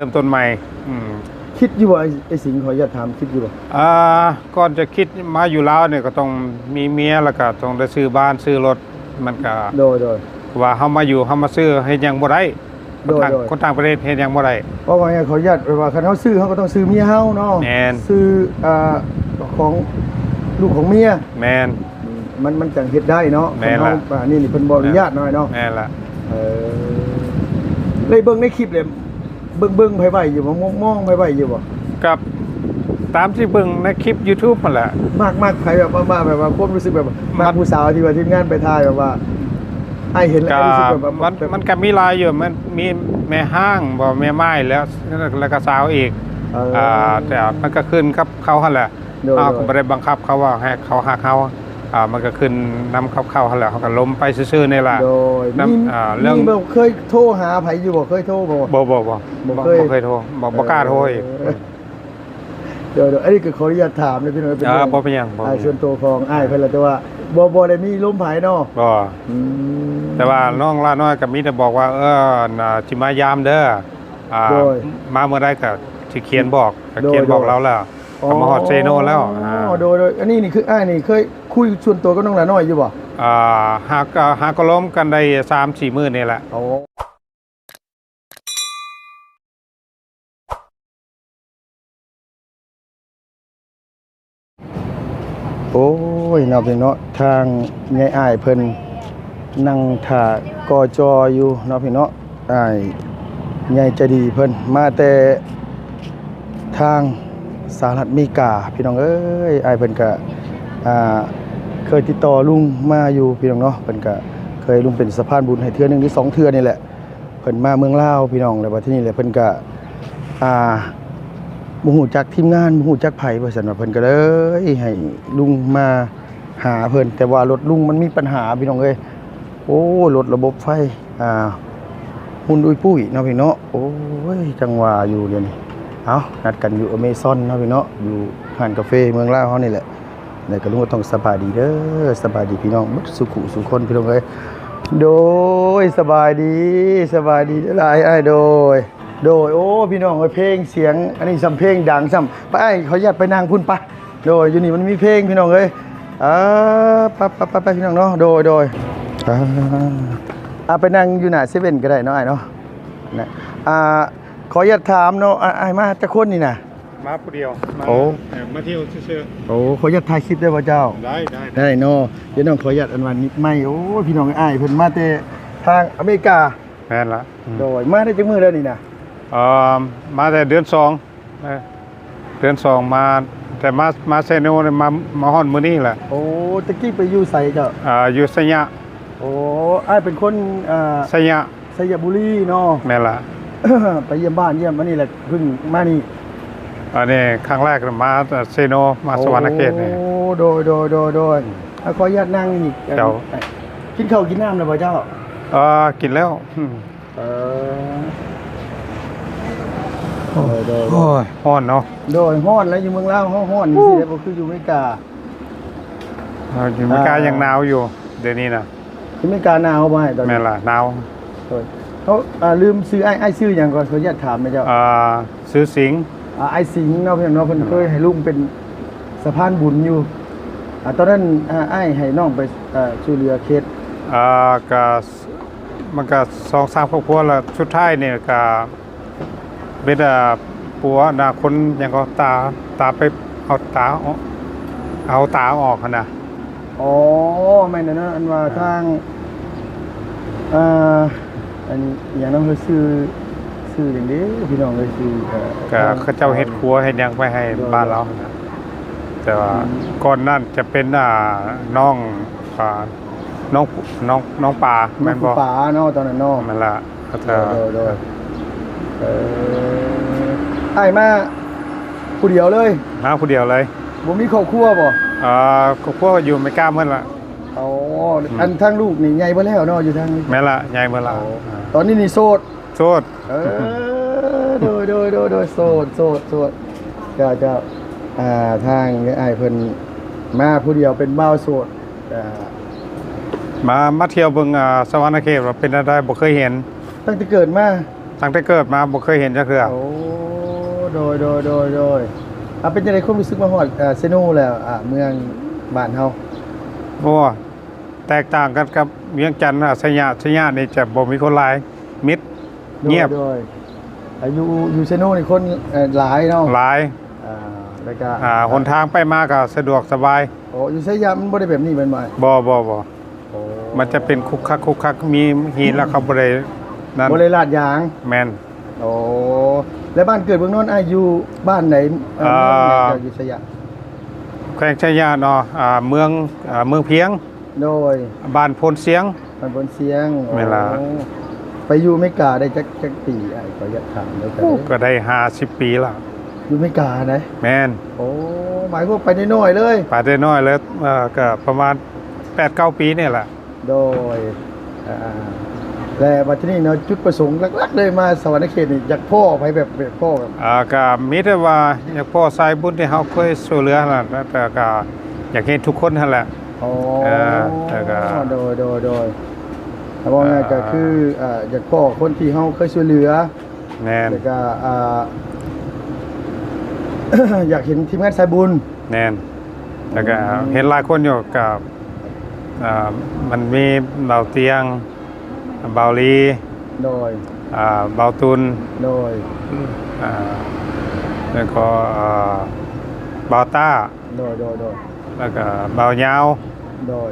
ริ่มต้นใหม่คิดอยู่ว่าไอ้สิงห์ขออยากถามคิดอยู่ว่าก่อนจะคิดมาอยู่แล้วเนี่ยก็ต้องมีเมียแล้วก็ต้องได้ซื้อบ้านซื้อรถมันก็โดยว่าเฮามาอยู่เฮามาซื้อเฮ็ดหยังบ่ได้คนต่างประเทศเฮ็ดหยังบ่ได้เพราะว่าไงขออนุญาตว่าคันเฮาซื้อเฮาก็ต้องซื้อเมียเฮาเนาะซื้อของลูกของเมียแม่นมันจังเฮ็ดได้เนาะเฮานี่เพิ่นบ่อนุญาตหน่อยเนาะแม่นล่ะเลยเบิ่งในคลิปเลยเบิ่งไผๆอยู่บ่มองไผๆอยู่บ่กับตามที่เบิ่งในคลิป YouTube นั่นแหละมากใครแบบว่าแบบว่าความรู้สึกแบบมากผู้สาวที่ว่าทีมงานไปถ่ายแบบว่าไอ้เห็นแล้วรู้สึกแบบมันก็มีลายอยู่มันมีแม่ห้างบ่แม่ไม้แล้วก็สาวอีกแต่มันก็ขึ้นครับเขาหั่นแหละก็บ่ได้บังคับเขาว่าให้เขาหักเขามันก็ขึ้นนำเข้าหั่นแหละเขาก็ล้มไปซื่อๆนี่ล่ะเรื่องเคยโทรหาไผอยู่บ่เคยโทรบ่บ่เคยโทรบ่กล้าโทรอีกเดี๋ยวอันนี้ก็ขออนุญาตถามเลยพี่น้อยเป็นบ่เป็นหยังส่วนตัวของอ้ายเพิ่นล่ะแต่ว่าบ่ได้มีลมหายเนาะบ่แต่ว่าน้องลาน้อยก็มีแต่บอกว่าสิมายามเด้อมาเมื่อใดก็สิเขียนบอกเราแล้วมาฮอดเซโนแล้วโดยอันนี้นี่คืออ้ายนี่เคยคุยส่วนตัวกับน้องลาน้อยอยู่บ่หากก็ล้มกันได้ 3-4 มื้อนี่แหละโอ้ยเนาะพี่เนาะทางยายอ้ายเพิ่นนั่งท่ากจอยู่เนาะพี่เนาะอ้ายยายใจดีเพิ่นมาแต่ทางสหรัฐอเมริกาพี่น้องเอ้ยอ้ายเพิ่นก็เคยติดต่อลุงมาอยู่พี่น้องเนาะเพิ่นก็เคยลุงเป็นสะพานบุญให้เทื่อนึงหรือ2เทื่อนี่แหละเพิ่นมาเมืองลาวพี่น้องแล้วว่าที่นี่แหละเพิ่นก็บ่ฮู้จักทีมงานบ่ฮู้จักไผว่าซั่นว่าเพิ่นก็เลยให้ลุงมาหาเพิ่นแต่ว่ารถลุงมันมีปัญหาพี่น้องเอ้ยโอ้รถระบบไฟหุ่นอุ้ยปุ้ยเนาะพี่เนาะโอ้ยจังหวะอยู่เดี๋ยวนี้เอานัดกันอยู่อเมซอนเนาะพี่เนาะอยู่ร้านกาแฟเมืองลาวเฮานี่แหละแล้วก็ลุงก็ต้องสบายดีเด้อสบายดีพี่น้องสุขุสุคนพี่น้องเอ้ยโดยสบายดีหลายโดยโอ้พี่น้องเพลงเสียงอันนี้ซ้ำเพลงดังซ้ำไปเขาญาติไปนางพุ่นปะโดยอยู่นี่มันมีเพลงพี่น้องเอ้ยไปพี่น้องเนาะโดยไปนั่งอยู่หน้าเซเว่นก็ได้เนาะเนาะนะขอญาติถามเนาะมาจะคนนี่น่ะมาผู้เดียวมาเที่ยวซื่อโอ้ขอญาติถ่ายคลิปได้ป่ะเจ้าได้เนาะเดี๋ยวน้องขอญาติอันวันนี้ไม่โอ้พี่น้องอ้ายเพิ่นมาแต่ทางอเมริกาแม่นละโดยมาได้จักมื้อแล้วนี่น่ะมาแต่เดือน2มาแต่มาเซโนเนี่ยมาฮอดมื้อนี้แหละโอ้ตะกี้ไปอยู่ไสเจ้าอยู่สยะโอ้อ้ายเป็นคนสยะบุรีเนาะแม่นละไปเยี่ยมบ้านเยี่ยมอันนี้แหละเพิ่งมานี่อันนี้ครั้งแรกมาเซโนมาสวรรณเขตนี่โอ้โดยขออนุญาตนั่งอีกเจ้ากินข้าวกินน้ำแล้วบ่เจ้ากินแล้วโอ้ยฮ้อนเนาะโดยฮ้อนแล้วอยู่เมืองลาวฮ้อนนี่สิได้บ่คืออยู่อเมริกาอยู่อเมริกายังหนาวอยู่เดี๋ยวนี้นะอเมริกาหนาวบ่ให้ตอนนี้แม่นล่ะหนาวเขาลืมซื้อไอ้ซื้อหยังก่อนขออนุญาตถามนะเจ้าซื้อสิงห์ไอ้สิงห์เนาะเพิ่นเนาะเพิ่นเคยให้ลุงเป็นสะพานบุญอยู่ตอนนั้นไอ้ให้น้องไปช่วยเหลือเคสก็มันก็2-3ครอบครัวแล้วสุดท้ายเนี่ยก็เป็นปัวคนยังก็ตาไปเอาตาออกนะอ๋อไม่นั่นนะอันว่าทางอันนี้อย่างน้องเลยซื้ออย่างนี้พี่น้องเลยซื้อก็เขาเจ้าเฮ็ดครัวเฮ็ดยังไปให้บ้านเรานะแต่ว่าก่อนนั้นจะเป็นน้องป่าแม่นบ่ป่าเนาะตอนนั้นเนาะนั่นล่ะโดยไอ้มาผู้เดียวเลยมาผู้เดียวเลยบ่มีครอบครัวบ่ครอบครัวอยู่ไม่กล้าเมื่อละอันทั้งลูกนี่ใหญ่เบ่แล้วเนาะอยู่ทางนี้แม่ละใหญ่เมื่อละตอนนี้นี่โสดโดยโสดจะทางไอ้เพิ่นมาผู้เดียวเป็นบ่าวโสดมาเที่ยวเบิ่งสวรรณเขตว่าเป็นอะไรบ่เคยเห็นตั้งแต่เกิดมา ตั้งแต่เกิดมาบ่เคยเห็นจักเทื่อ โอ้โดยเป็นจังได๋ความรู้สึกมาฮอดเซโนแล้วเมืองบ้านเฮา โอ้แตกต่างกันกับเวียงจันทน์สยามนี่จะบ่มีคนหลายมิดเงียบ โดยอยู่เซโนนี่คนหลายเนาะ หลาย แล้วก็ หนทางไปมาก็สะดวกสบาย โอ้อยู่สยามมันบ่ได้แบบนี้แม่นบ่ บ่ โอ้ มันจะเป็นคุกคักมีหินแล้วเขาบ่ได้นั่น บ่ได้ลาดยาง แม่น โอ้แล้วบ้านเกิดเมืองนนท์อยู่บ้านไหนเมืองไหนเจ้าอยู่สยาม แขวงชัยยาเนาะเมืองเพียง โดย บ้านโพนเสียง บ้านบนเสียง เวลา โอ้ไปอยู่อเมริกาได้จักปีขออนุญาตถามแล้วกัน ก็ได้50 ปีละ อยู่อเมริกานะ แม่น โอ้หมายความไปน้อยๆเลย ป่าได้น้อยแล้วก็ประมาณ 8-9 ปีนี่แหละ โดยและบัดนี้เนาะจุดประสงค์หลักๆเลยมาสวรรค์เขตนี่อยากพ่อไปแบบพ่อแบบ ก็มีแต่ว่าอยากพ่อสายบุญที่เฮาเคยช่วยเหลือนั่นแหละแต่ก็อยากเห็นทุกคนนั่นแหละ อ๋อ แล้วก็ โดยแต่ว่าไงก็คืออยากพ่อคนที่เฮาเคยช่วยเหลือ แม่น แล้วก็อยากเห็นทีมงานสายบุญ แน่นแล้วก็เห็นหลายคนอยู่กับมันมีเบาเตียงเบาลี โดย เบาตุน โดย แล้วก็เบาต้า โดย แล้วก็เบายาว โดย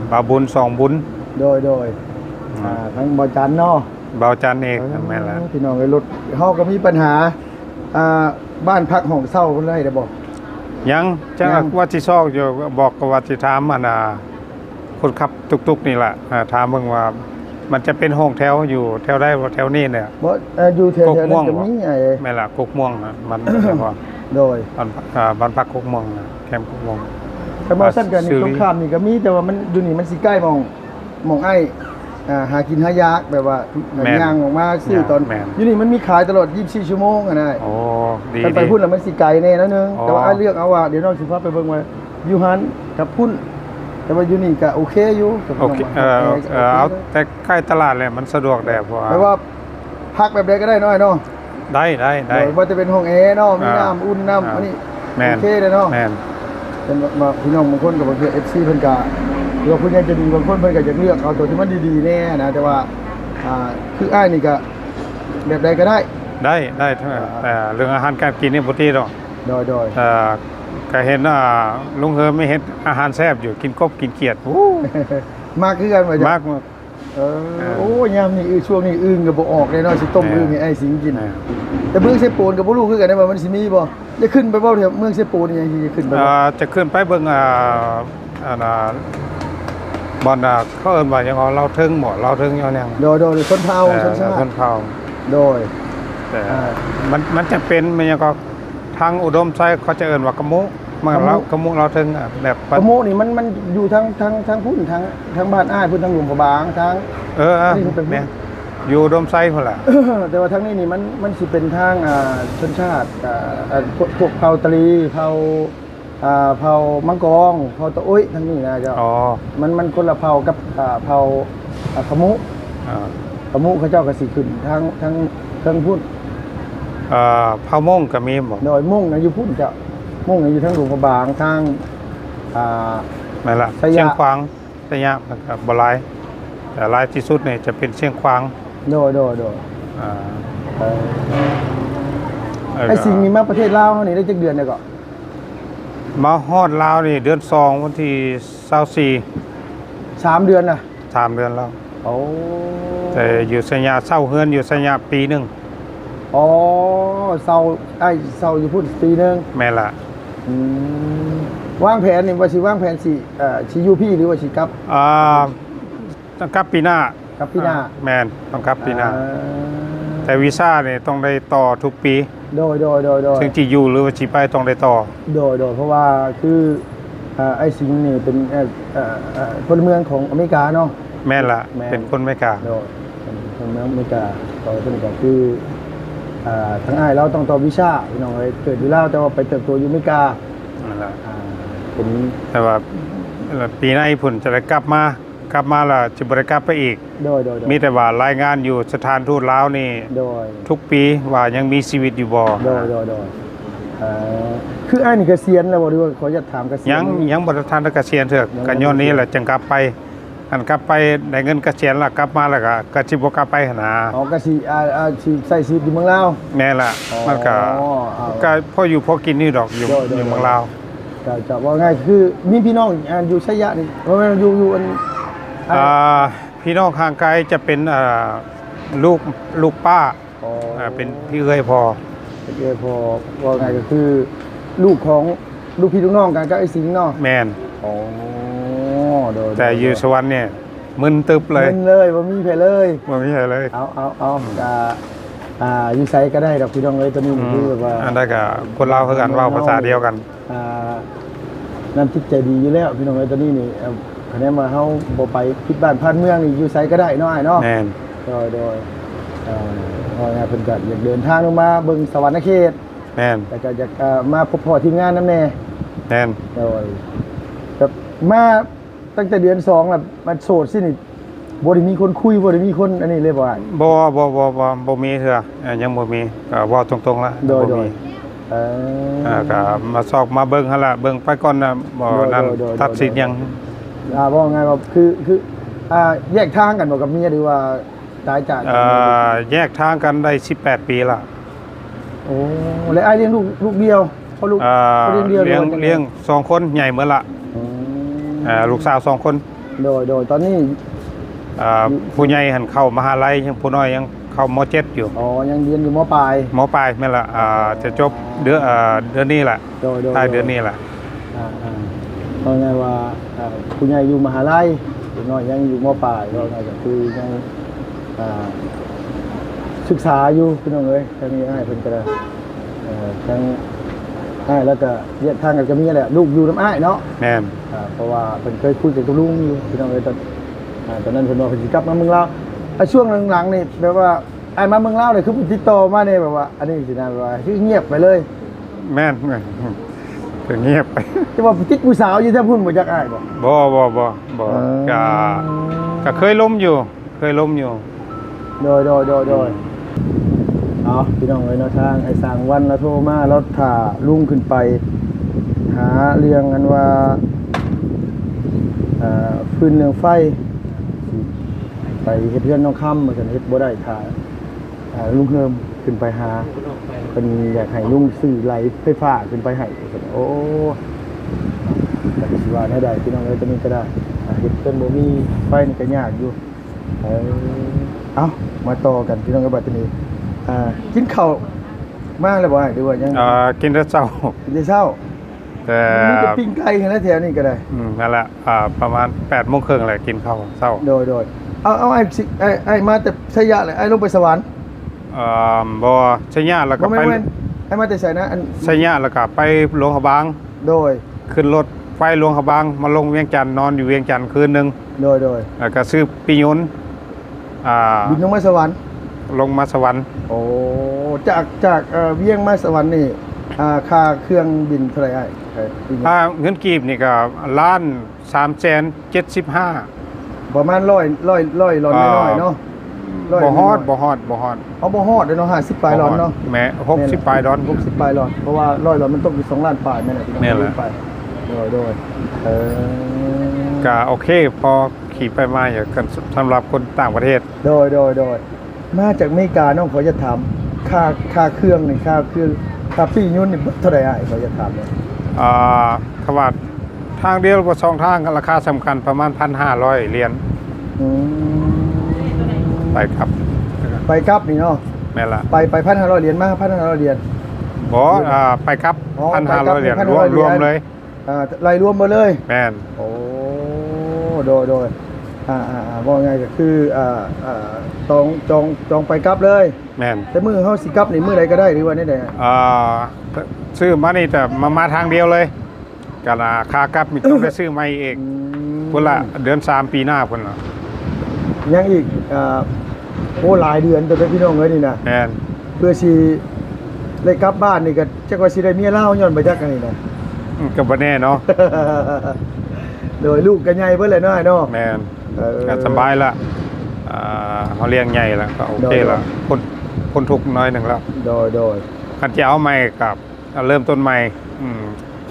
เบาบุญสองบุญ โดยทั้งบอจันเนาะ เบาจันเองแม่นแล้ว พี่น้องไอ้รถเฮาก็มีปัญหาบ้านพักห้องเช่าเพิ่นได้บ่ ยังจะ ยัง ว่าที่ซอกอยู่บอกกับว่าที่ถามมันคนขับตุกๆนี่แหละถามเบิ่งว่ามันจะเป็นห้องแถวอยู่แถวได้บ่แถวนี้เนี่ย บ่อยู่แถว กก ๆ ม่ นั้ วง นจะมีไอ้ แม่นล่ะกกม่วงน่ะมัน พอ โดย บ้านพักกกม่วงน่ะแคมป์กกม่วง แต่บ่ซั่นกันนี่ ซื้อ ตรงข้ามนี่ก็มีแต่ว่ามันอยู่นี่มันสิใกล้หม่องไอ้หากินหายากแบบว่า แม่น ย่างออกมาซื้อตอน แม่น อยู่นี่มันมีขายตลอด24ชั่วโมงอะนะ โอ้ดี กันไป ดี พุ่นแล้วมันสิไกลแน่แล้วนึง อ๋อ แต่ว่าไอ้เลือกเอาว่าเดี๋ยวน้องสิพาไปเบิ่งว่าอยู่หันกับพุ่นแต่ว่าอยู่นี่ก็โอเคอยู่กับ โอเคเอาแต่ใกล้ตลาดเลยมันสะดวกแด่เพราะ แปลว่าพักแบบใดก็ได้น้อยเนาะ ได้ ว่าจะเป็นห้องแอร์เนาะมี อ่า น้ำอุ่นน้ำอันนี้ แม่น โอเคเลยเนาะ แม่น เป็นมาพี่น้องบางคนกับบางที FC เพิ่นก็หรือว่าผู้ใหญ่จะดีบางคนเพิ่นก็อยากเลือกเอาตัวที่มันดีๆแน่นะแต่ว่าคืออ้ายนี่ก็แบบใดก็ได้ ได้ทั้งนั้นแต่เรื่องอาหารการกินนี่บ่ที่ดอก โดย ก็เห็นลุงเฮอไม่เห็นอาหารแซ่บอยู่กินกบกินเขียดโอ้ มากคือกันว่าจะ มาก โอ้ยามนี้ช่วงนี้อึ่งก็บ่ออกเลยเนาะสิต้มอึ่งให้ไอ้สิงกิน แต่เมืองเซโปนก็บ่รู้คือกันนะว่ามันสิมีบ่จะขึ้นไปบ่แถวเมืองเซโปนนี่ยังสิจะขึ้นไปบ่ จะขึ้นไปเบิ่งบอนเขาเอิ้นว่าหยังเอาเราเทิงหมอเราเทิงเอาแนว โดยชนเผ่าชนชา ค ติ นเผา โดย แต่มันจะเป็นมันยังก็ทางอุดมไซเขาจะเอิ้นว่ากะมุมันเรากะมุเราเทิงแบบ กะโมนี่มันอยู่ทั้งพุ่นทั้งบ้านอ้ายพุ่นทั้งหลวงพระบางทั้ง นี่มันเป็น เนี่ยอยู่อุดมไซพุ่นล่ะ แต่ว่าทั้งนี้นี่มันสิเป็นทางชนชาติพวกเผ่าตะลีเผ่ามังกรเผ่าตะอุ้ยทั้งนี้นะเจ้า อ๋อ มันคนละเผ่ากับเผ่าขมุ ขมุเขาเจ้าก็สิขึ้นทั้งเครื่องพุ่น เผาม่งก็มีบ่ โดยมุ่งนะอยู่พุ่นเจ้ามุ่งนะอยู่ทั้งหลวงพระบางทางนั่นล่ะ สยาม เชียงขวางสยามนะครับบ่หลายแต่หลายที่สุดนี่จะเป็นเชียงขวาง โดย อ่า ไอ้สิ่งนี้มาประเทศลาวเขานี่ได้จักเดือนเดียวก็ มาฮอดลาวนี่เดือน2วันที่24 3 เดือนน่ะ 3เดือนแล้ว โอ้ แต่อยู่สัญญาเช่าเฮือนอยู่สัญญาปีหนึง อ๋อเซาเซาอยู่พุ่นปีนึง แม่นล่ะ วางแผนนี่ว่าสิวางแผนสิสิอยู่พี่หรือว่าสิกลับ ต้องกลับปีหน้า กลับพี่หน้า แม่นต้องกลับปีหน้า อ่ แต่วีซ่านี่ต้องได้ต่อทุกปี โดย ถึงที่อยู่หรือว่าสิไปต้องได้ต่อ โดยเพราะว่าคือไอ้สิงห์นี่เป็นพลเมืองของอเมริกาเนาะ แม่นล่ะ แม่น เป็นคนไม่กล้า โดยเป็นพลเมืองอเมริกาต่อเป็นก็คือทั้งอ้ายเราต้องต่อวิชาพี่น้องเอ้ยเกิดอยู่แล้วแต่ว่าไปเติบโตอยู่อเมริกา นั่นล่ะ เป็น แต่ว่าปีหน้าญี่ปุ่นจะได้กลับมา กลับมาและจะบริกลับไปอีกโดยมีแต่ว่ารายงานอยู่สถานทูตลาวนี่โดยทุกปีว่ายังมีชีวิตอยู่บ่โดยคืออ้ายนี่เกษียณแล้วบ่หรือว่าขอจะถามเกษียณยังบ่ทันได้เกษียณเถอะกันย้อนนี้แหละจึงกลับไปอันกลับไปได้เงินเกษียณแล้วกลับมาแล้วก็สิบ่กลับไปหนนะอ๋อก็สิสิใช้ชีวิตอยู่เมืองลาวแม่ล่ะมันก็พออยู่พอกินนี่ดอกอยู่เมืองลาวจะว่าง่ายคือมีพี่น้องอยู่ชัยยะนี่เพราะว่าอยู่อันพี่น้องข้างไกลจะเป็นลูกป้าเป็นพี่เอ้ยพอว่าไงก็คือลูกของลูกพี่ลูกน้องกันก็ไอ้สิงห์เนาะแม่นอ๋อแต่อยู่สวรรค์เนี่ยมึนตึบเลยมึนเลยบ่มีใครเลยเอาอยู่ไสก็ได้ดอกพี่น้องเอ้ยตัวนี้คือแบบว่าอันได้ก็คนลาวคือกันเว้าภาษาเดียวกันน้ำจิตใจดีอยู่แล้วพี่น้องเอ้ยตัวนี้นี่คะแนนมาเฮาบ่ไปพิษบ้านพันเมืองนี่อยู่ไสก็ได้เนาะอ้ายเนาะแม่นโดยพองานเพิ่นก็อยากเดินทางลงมาเบิ่งสวรรค์เขตแม่นแต่ก็อยากมาพบพ่อทีมงานนำแน่แม่นโดยแบบมาตั้งแต่เดือน2แล้วมันโสดสินี่บ่ได้มีคนคุยบ่ได้มีคนอันนี้เลยบ่บ่มีเถอะยังบ่มีก็เว้าตรงๆแล้วบ่มีก็มาซอกมาเบิ่งหั่นล่ะเบิ่งไปก่อนน่ะบ่นั่นตัดสินยังว่าไงว่าคือแยกทางกันบ่กับเมียหรือว่าตายจากแยกทางกันได้18 ปีละโอ้แล้วอ้ายเลี้ยงลูกเดียวเขาลูกเลี้ยง2คนใหญ่เหมือนละลูกสาว2คนโดยตอนนี้ผู้ใหญ่หันเข้ามหาลัยยังผู้น้อยยังเข้าม.7 อยู่อ๋อยังเรียนอยู่ม.ปลายแม่นละจะจบเดือนนี้แหละท้ายเดือนนี้แหละเอาไงว่าผู้ใหญ่อยู่มหาลัยผู้น้อยยังอยู่ม.ปลายก็ไงก็คือยังศึกษาอยู่พี่น้องเอ้ยทางนี้อ้ายเพิ่นก็ได้ทางอ้ายแล้วก็แยกทางกันก็มีแหละลูกอยู่นำอ้ายเนาะแม่นเพราะว่าเพิ่นเคยคุยกับลุงอยู่พี่น้องเอ้ยตอนนั้นเพิ่นว่าเพิ่นสิกลับมาเมืองลาวช่วงหลังๆนี่แบบว่าอ้ายมาเมืองลาวนี่คือติดต่อมาเนี่ยแบบว่าอันนี้สินะแบบว่าคือเงียบไปเลยแม่นก็เงียบไปแต่ว่าติดผู้สาวอยู่แถวพุ่นบ่จักอ้ายบ่ก็เคยล้มอยู่โดยพี่น้องเอ้ยเนาะทางไอ้สร้างวันแล้วโทรมาแล้วถ้าลุงขึ้นไปหาเรื่องกันว่าฟืนเรื่องไฟไปเฮ็ดเรือนน้องค่ำเหมือนกันเฮ็ดบ่ได้ถ้าลุงเฮิมขึ้นไปหาเพิ่นอยากให้ลุงซื้อไหลไฟฟ้าขึ้นไปให้โอ้แต่สิว่าได้พี่น้องเอ้ยตอนนี้ก็ได้เฮ็ดจนบ่มีไฟนี่ก็ยากอยู่มาต่อกันพี่น้องกับบัดนี้กินข้าวมากเลยบ่หรือว่ายังกินแต่เช้าแต่มีแต่ปิ้งไก่แค่แถวนี้ก็ได้นั่นแหละประมาณ 8:30 นแหละกินข้าวเช้าโดยเอาไอ้มาแต่ชัยยะเลยไอ้ลงไปสวรรค์บ่ชัยยะแล้วก็ไปไอ้มาแต่ไสนะชัยยะแล้วก็ไปหลวงพระบางโดยขึ้นรถไฟหลวงพระบางมาลงเวียงจันทน์นอนอยู่เวียงจันทน์คืนนึงโดยแล้วก็ซื้อปิยนต์บินลงมาสวรรค์โอ้จากเวียงมาสวรรค์นี่ค่าเครื่องบินเท่าไหร่เงินกีบนี่ก็1,375,000ประมาณ100น้อยๆเนาะบ่ฮอดเอาบ่ฮอดเด้เนาะ50ปลายหลอนเนาะแม่60ปลายหลอนเพราะว่า100หลอนมันตกอยู่2ล้านปลายแม่น่ะที่นี่แหละโดยก็โอเคพอขี่ไปมาอย่างกันสำหรับคนต่างประเทศโดยมาจากอเมริกาน้องขอจะถามค่าเครื่องนี่ค่าปียุ่นนี่เท่าไหร่ขอจะถามเลยขวัดทางเดียวกับ2ทางราคาสำคัญประมาณ 1,500 เหรียญไปครับนี่เนาะแม่ละไป 1,500 เหรียญมา1,500 เหรียญบ่ไปครับ 1,500 เหรียญรวมเลยรายรวมมาเลยแม่นโอ้โดยว่าไงก็คือจองไปกลับเลยแม่นแต่มื้อเฮาสิกลับนี่มื้อใดก็ได้หรือว่าได้ซื้อมานี่แต่มาทางเดียวเลยก็ค่ากลับมีต้องไปซื้อใหม่เองพุ่นละเดือน3ปีหน้าพุ่นล่ะยังอีกโอ้หลายเดือนแต่พี่น้องเอ้ยนี่นะแม่นเพื่อสิได้กลับบ้านนี่ก็จักว่าสิได้เมียลาวย้อนไปจักกันนี่นะก็บ่แน่เนาะโดยลูกก็ใหญ่เบิดเลยเนาะแม่น ก็สบายละเขาเลี้ยงใหญ่แล้วก็โอเคแล้วคนทุกน้อยหนึ่งแล้วโดยคันจะเอาใหม่กับเริ่มต้นใหม่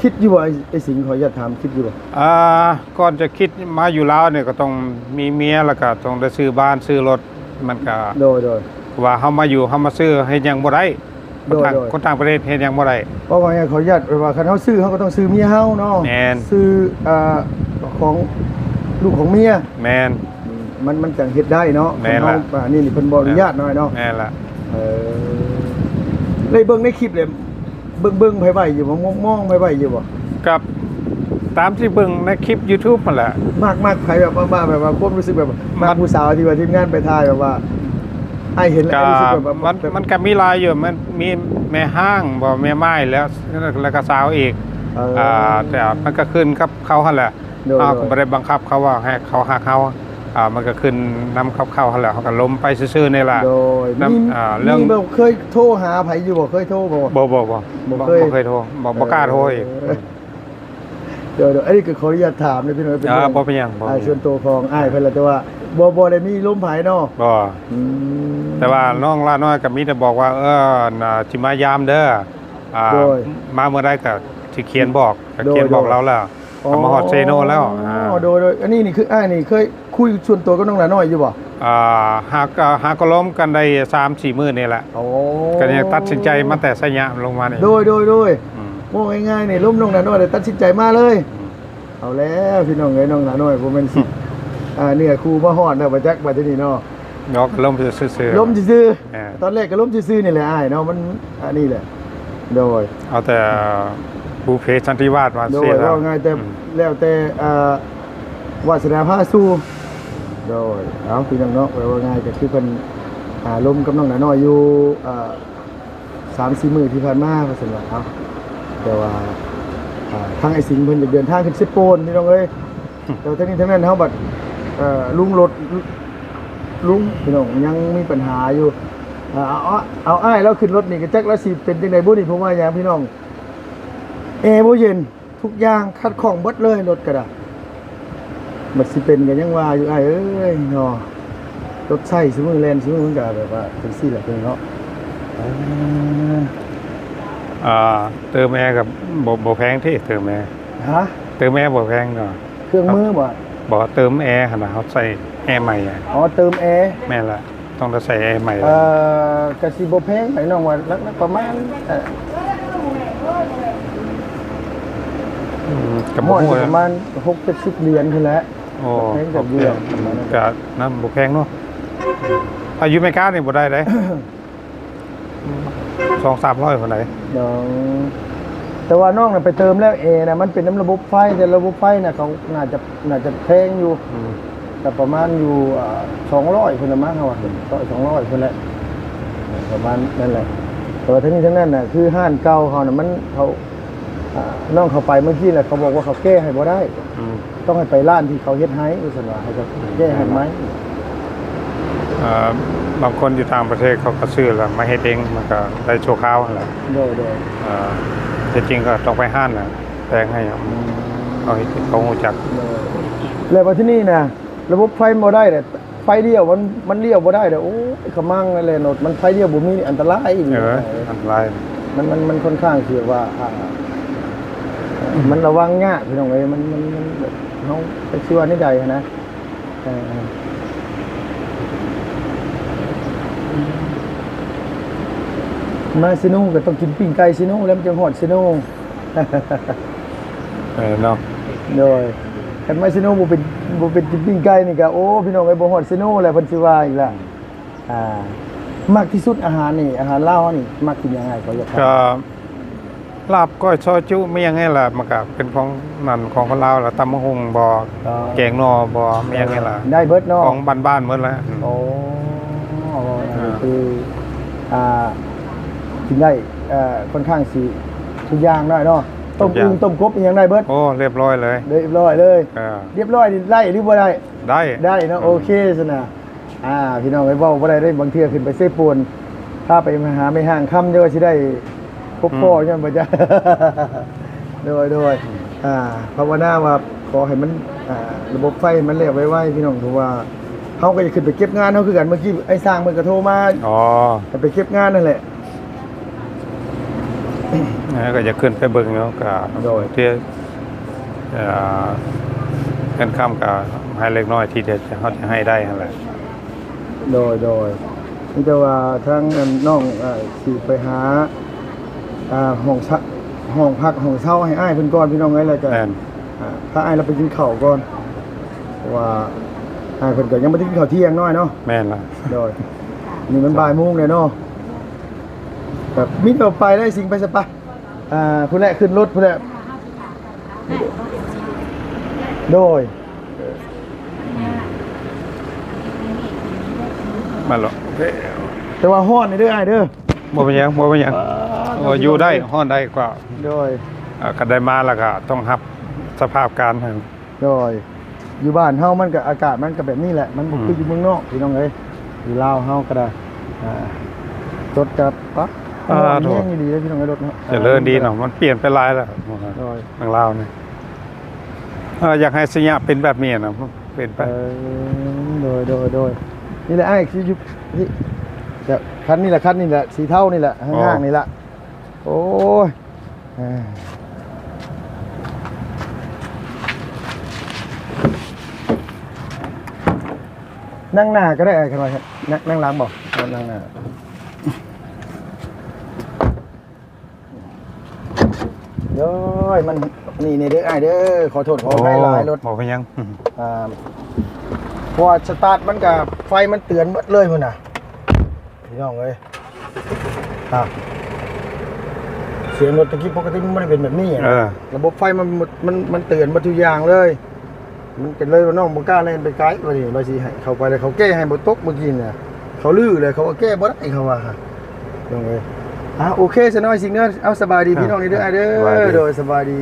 คิดอยู่ว่าไอ้สิงห์ขออยากถามคิดอยู่ว่าก่อนจะคิดมาอยู่แล้วเนี่ยก็ต้องมีเมียแล้วก็ต้องได้ซื้อบ้านซื้อรถมันก็โดยว่าเขามาอยู่เขามาซื้อให้ยังบ่ได้คนต่างประเทศเฮ็ดยังบ่ได้เพราะว่าขออนุญาตว่าคันเฮาซื้อเขาก็ต้องซื้อเมียเฮาเนาะซื้อของลูกของเมียแม่นมันจังเฮ็ดได้เนาะแม่นล่ะนี่เพิ่นบ่อนุญาตหน่อยเนาะแม่นล่ะเลยเบิ่งในคลิปเลยเบิ่งไผๆอยู่บ่มองไผๆอยู่บ่กับตามที่เบิ่งในคลิป YouTube นั่นแหละมากไผแบบว่าแบบว่าความรู้สึกแบบมากผู้สาวที่ว่าทีมงานไปถ่ายแบบว่าไอ้เห็นแล้วรู้สึกแบบมันก็มีลายอยู่มันมีแม่ห้างบ่แม่ไม้แล้วก็สาวอีกแต่มันก็ขึ้นกับเขาหั่นแหละก็บ่ได้บังคับเขาว่าให้เขาหักเขามันก็ขึ้นนำเข้าหั่นแหละเขาก็ล้มไปซื่อๆนี่ล่ะโดยเรื่องเคยโทรหาไผอยู่บ่เคยโทรบ่เคยโทรบ่กล้าโทรอีกเดี๋ยวอันนี้ก็ขออนุญาตถามเลยพี่น้อยเป็นบ่เป็นหยังส่วนตัวของอ้ายเพิ่นล่ะแต่ว่าบ่ได้มีลมหายเนาะบ่แต่ว่าน้องลาน้อยก็มีแต่บอกว่าสิมายามเด้อมาเมื่อใดก็สิเขียนบอกเราแล้วมาฮอดเซโนแล้วโดยอันนี้นี่คืออ้ายนี่เคยคุยส่วนตัวกับน้องลาน้อยอยู่บ่หากก็ล้มกันได้ 3-4 มื้อนี่แหละก็ยังตัดสินใจมาแต่สัญญาลงมานี่โดยว่าง่ายๆนี่ล้มน้องลาน้อยเลยตัดสินใจมาเลยเอาแล้วพี่น้องเอ้ยน้องลาน้อยบ่แม่นสิเนี่ยครูมาฮอดแล้วบ่จักบัดนี้เนาะก็ล้มซื่อๆล้มซื่อตอนแรกก็ล้มซื่อๆนี่แหละอ้ายเนาะมันอันนี้แหละโดยเอาแต่บุพเพสันนิวาสมาเสียแล้วง่ายแต่แล้วแต่วาสนาพาสู่โดยเอาพี่น้องเนาะว่าง่ายก็คือเพิ่นล้มกับน้องน้อยอยู่3-4 มื้อที่ผ่านมาว่าซั่นว่าเอาแต่ว่าทางไอ้สิงห์เพิ่นจะเดินทางขึ้นสิโปนพี่น้องเอ้ยแต่ทั้งนี้ทั้งนั้นเฮาบัดลุงพี่น้องยังมีปัญหาอยู่เอาอ้ายแล้วขึ้นรถนี่ก็จักแล้วสิเป็นจังได๋บ่นี่ผมว่าอย่างพี่น้องบ่เย็นทุกอย่างคัดของเบิดเลยรถก็ได้มันสิเป็นก็ยังว่าอยู่อ้ายเอ้ยเนาะรถใช้ซุมื้อแล่นซุมื้อมันก็แบบว่าจังซี่แหละเพิ่นเนาะเติมแอร์กับบ่แพงที่เติมแอร์เติมแอร์บ่แพงเนาะเครื่องมือบ่เติมแอร์หั่นน่ะเฮาใส่แอร์ใหม่เติมแอร์แม่นล่ะต้องใส่แอร์ใหม่ก็สิบ่แพงไปน้องว่าประมาณกับบ่ฮู้ประมาณ 6-70 เหรียญพุ่นแหละแพงกับเดือนก็นำบ่แพงเนาะอายุไม่กล้านี่บ่ได้เลย200-300พุ่นได้แต่ว่าน้องน่ะไปเติมแล้วน่ะมันเป็นน้ำระบบไฟแต่ระบบไฟน่ะเขาน่าจะแพงอยู่แต่ประมาณอยู่200พุ่นละมั้งเฮาว่า200พุ่นแหละประมาณนั่นแหละแต่ว่าทั้งนี้ทั้งนั้นน่ะคือห้านเก่าเฮาน่ะมันเขาน้องเขาไปเมื่อกี้แหละเขาบอกว่าเขาแก้ให้บ่ได้ต้องให้ไปร้านที่เขาเฮ็ดให้ว่าซั่นว่าให้เขาแก้ให้ไหมบางคนอยู่ต่างประเทศเขาก็ซื้อแล้วมาเฮ็ดเองมันก็ได้โชว์ข้าวแหละโดยแต่จริงก็ต้องไปห้านน่ะแพงให้เขาฮู้จักแล้วว่าที่นี่น่ะระบบไฟบ่ได้แต่ไฟเดียวมันเลี้ยวบ่ได้เด้อโอ้ยขมังนั่นแหละโนดมันไฟเดียวบ่มีอันตรายอันตรายมันค่อนข้างที่ว่ามันระวังยากพี่น้องเอ้ยมันเฮาไปเชื่อในใจนะมาซิโน่ก็ต้องกินปิ้งไก่ซิโน่แล้วมันจะฮอดซิโน่เนาะโดยคันมาซิโน่บ่เป็นกินปิ้งไก่นี่ก็โอ้พี่น้องเอ้ยบ่ฮอดซิโน่แล้วเพิ่นสิว่าอีกแล้วมากที่สุดอาหารนี่อาหารลาวนี่มักกินยังไงก็อยากก็ลาบก้อยซอยจุมียังไงล่ะมันก็เป็นของนั่นของคนลาวล่ะตำมะฮุ่งบ่แกงนอบ่มียังไงล่ะได้เบิดเนาะของบ้านๆหมดแล้วโอ้คือกินได้ค่อนข้างสิทุกอย่างได้เนาะต้มอึ่งต้มกบยังได้เบิดโอ้เรียบร้อยเลยเรียบร้อยเลยเรียบร้อยได้หรือบ่ได้เนาะโอเคซะนะพี่น้องไอ้เว้าบ่ได้บางเทื่อขึ้นไปเซปูนถ้าไปหาไม่ห่างค่ำจะว่าสิได้พบพ่อยังบ่จ้ะโดยภาวนาว่า ขอให้มันระบบไฟมันเร็วไวๆพี่น้องเพราะว่าเฮาก็จะขึ้นไปเก็บงานเฮาคือกันเมื่อกี้ไอ้สร้างมันก็โทรมาอ๋อ ให้ไปเก็บงานนั่นแหละ ก็จะขึ้นไปเบิ่งเนาะก็ โดย ที่เงินค้ำก็ให้เล็กน้อยที่เดียวเขาจะให้ได้นั่นแหละ โดยนี่แต่ว่าทางน้องสิไปหาห้องพักห้องเช่าให้อ้ายเพิ่นก่อนพี่น้องเอ้ยแล้วก็ แม่น ถ้าอ้ายเราไปกินข้าวก่อนเพราะว่าอ้ายเพิ่นก็ยังบ่ได้กินข้าวเที่ยงน้อยเนาะ แม่นล่ะ โดยนี่มันบ่ายโมงเลยเนาะแบบมิดเอาไปได้สิ่งไปซะปะผู้แรกขึ้นรถผู้แรกโดย มาหรอก แต่ว่าฮ้อนนี่เด้ออ้ายเด้อ บ่เป็นหยังโอ้อยู่ได้ฮ้อนได้กว่า โดย ก็ได้มาแล้วก็ต้องรับสภาพการให้ โดยอยู่บ้านเฮามันก็อากาศมันก็แบบนี้แหละมันบ่คืออยู่เมืองนอกพี่น้องเอ้ยอยู่ลาวเฮาก็ได้รถกับปั๊บแม่งดีเลยพี่น้องเอ้ยรถเนาะ เจริญดีเนาะมันเปลี่ยนไปหลายแล้ว โดย ทางลาวนี่อยากให้สัญญาเป็นแบบนี้นะเป็นไป โดยนี่แหละไอ้คืออยู่นี่แต่คันนี่แหละสีเทานี่แหละห้างๆนี่แหละโอ้ยนั่งหน้าก็ได้ครับนั่งหล้างบอกนั่งหน้าเด้อมันนี่เด้อไอ้เด้อขอโทษขอให้หลายรถ บอกไปยัง เพราะว่าสตาร์ทมันกับไฟมันเตือนหมดเลยพุ่นน่ะพี่น้องเอ้ยเสียงรถตะกี้ปกติมันไม่ได้เป็นแบบนี้ระบบไฟมันเตือนหมดทุกอย่างเลยมันเป็นเลยว่าน้องบ่กล้าเล่นไปไกลว่านี่ว่าสิให้เข้าไปแล้วเขาแก้ให้บ่ตกเมื่อกี้น่ะเขาลื้อเลยเขาก็แก้บ่ได้เขาว่าพี่น้องเอ้ยโอเคซะหน่อยสิเด้อเอาสบายดีพี่น้องนี่เด้อเด้อโดยสบายดี